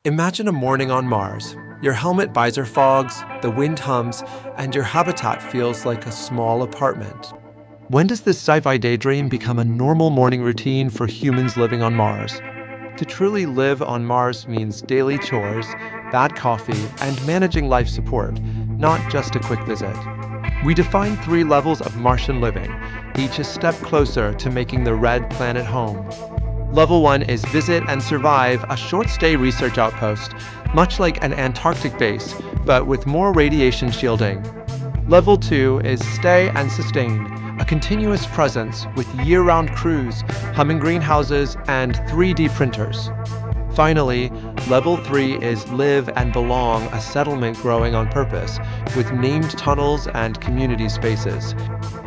Imagine a morning on Mars. Your helmet visor fogs, the wind hums, and your habitat feels like a small apartment. When does this sci-fi daydream become a normal morning routine for humans living on Mars? To truly live on Mars means daily chores, bad coffee, and managing life support, not just a quick visit. We define 3 levels of Martian living, each a step closer to making the red planet home. Level 1 is visit and survive, a short-stay research outpost, much like an Antarctic base, but with more radiation shielding. Level 2 is stay and sustain, a continuous presence with year-round crews, humming greenhouses, and 3D printers. Finally, Level 3 is live and belong, a settlement growing on purpose, with named tunnels and community spaces.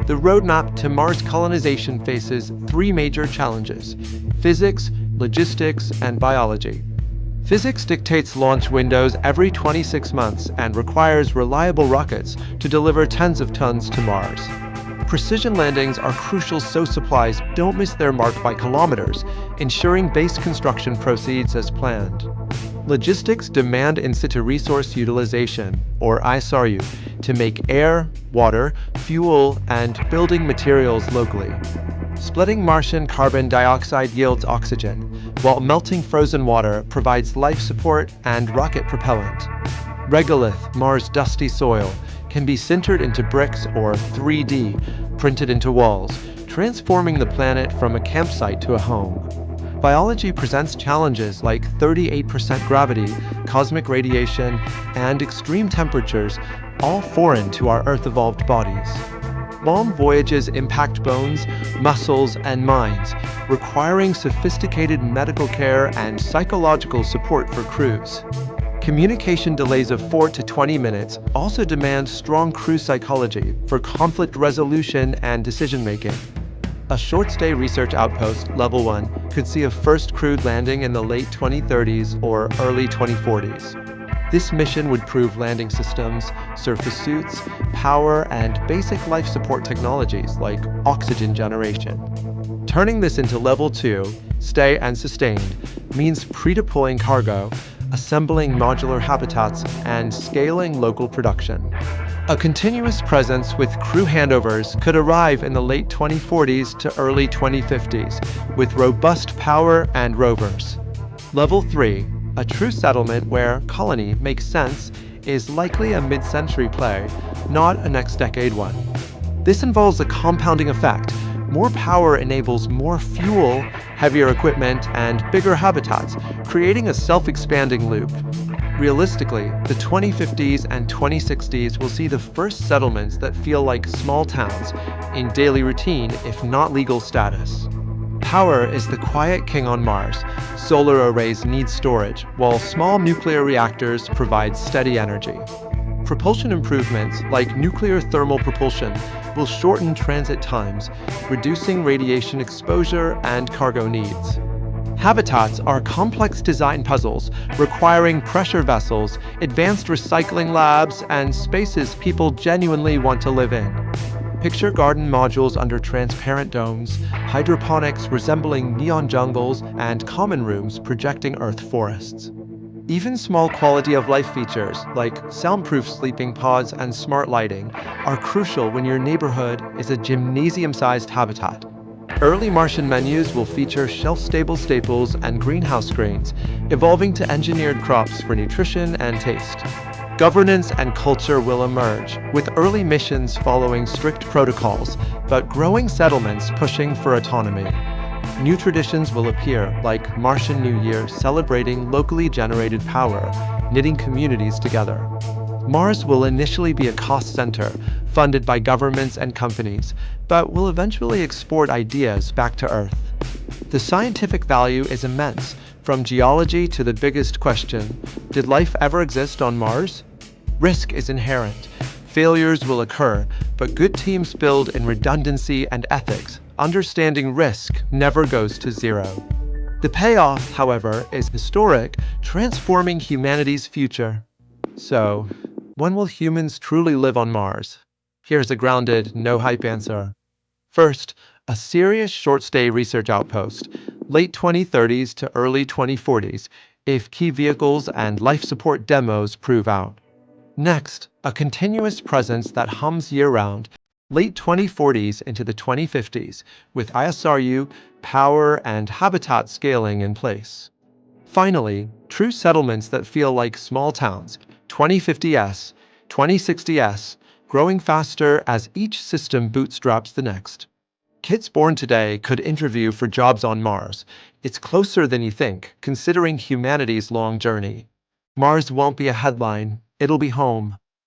The roadmap to Mars colonization faces 3 major challenges: physics, logistics, and biology. Physics dictates launch windows every 26 months and requires reliable rockets to deliver tens of tons to Mars. Precision landings are crucial so supplies don't miss their mark by kilometers, ensuring base construction proceeds as planned. Logistics demand in-situ resource utilization, or ISRU, to make air, water, fuel, and building materials locally. Splitting Martian carbon dioxide yields oxygen, while melting frozen water provides life support and rocket propellant. Regolith, Mars' dusty soil, can be sintered into bricks or 3D, printed into walls, transforming the planet from a campsite to a home. Biology presents challenges like 38% gravity, cosmic radiation, and extreme temperatures, all foreign to our Earth-evolved bodies. Long voyages impact bones, muscles, and minds, requiring sophisticated medical care and psychological support for crews. Communication delays of 4 to 20 minutes also demand strong crew psychology for conflict resolution and decision-making. A short-stay research outpost, Level 1, could see a first crewed landing in the late 2030s or early 2040s. This mission would prove landing systems, surface suits, power, and basic life support technologies like oxygen generation. Turning this into Level 2, stay and sustained, means pre-deploying cargo, assembling modular habitats, and scaling local production. A continuous presence with crew handovers could arrive in the late 2040s to early 2050s, with robust power and rovers. Level 3, a true settlement where colony makes sense, is likely a mid-century play, not a next-decade one. This involves a compounding effect. More power enables more fuel, heavier equipment, and bigger habitats, creating a self-expanding loop. Realistically, the 2050s and 2060s will see the first settlements that feel like small towns, in daily routine if not legal status. Power is the quiet king on Mars. Solar arrays need storage, while small nuclear reactors provide steady energy. Propulsion improvements, like nuclear thermal propulsion, will shorten transit times, reducing radiation exposure and cargo needs. Habitats are complex design puzzles requiring pressure vessels, advanced recycling labs, and spaces people genuinely want to live in. Picture garden modules under transparent domes, hydroponics resembling neon jungles, and common rooms projecting Earth forests. Even small quality-of-life features, like soundproof sleeping pods and smart lighting, are crucial when your neighborhood is a gymnasium-sized habitat. Early Martian menus will feature shelf-stable staples and greenhouse screens, evolving to engineered crops for nutrition and taste. Governance and culture will emerge, with early missions following strict protocols, but growing settlements pushing for autonomy. New traditions will appear, like Martian New Year celebrating locally generated power, knitting communities together. Mars will initially be a cost center, funded by governments and companies, but will eventually export ideas back to Earth. The scientific value is immense, from geology to the biggest question: did life ever exist on Mars? Risk is inherent. Failures will occur, but good teams build in redundancy and ethics. Understanding risk never goes to zero. The payoff, however, is historic, transforming humanity's future. So, when will humans truly live on Mars? Here's a grounded, no-hype answer. First, a serious short-stay research outpost, late 2030s to early 2040s, if key vehicles and life support demos prove out. Next, a continuous presence that hums year-round, late 2040s into the 2050s, with ISRU, power, and habitat scaling in place. Finally, true settlements that feel like small towns, 2050s, 2060s, growing faster as each system bootstraps the next. Kids born today could interview for jobs on Mars. It's closer than you think, considering humanity's long journey. Mars won't be a headline, it'll be home.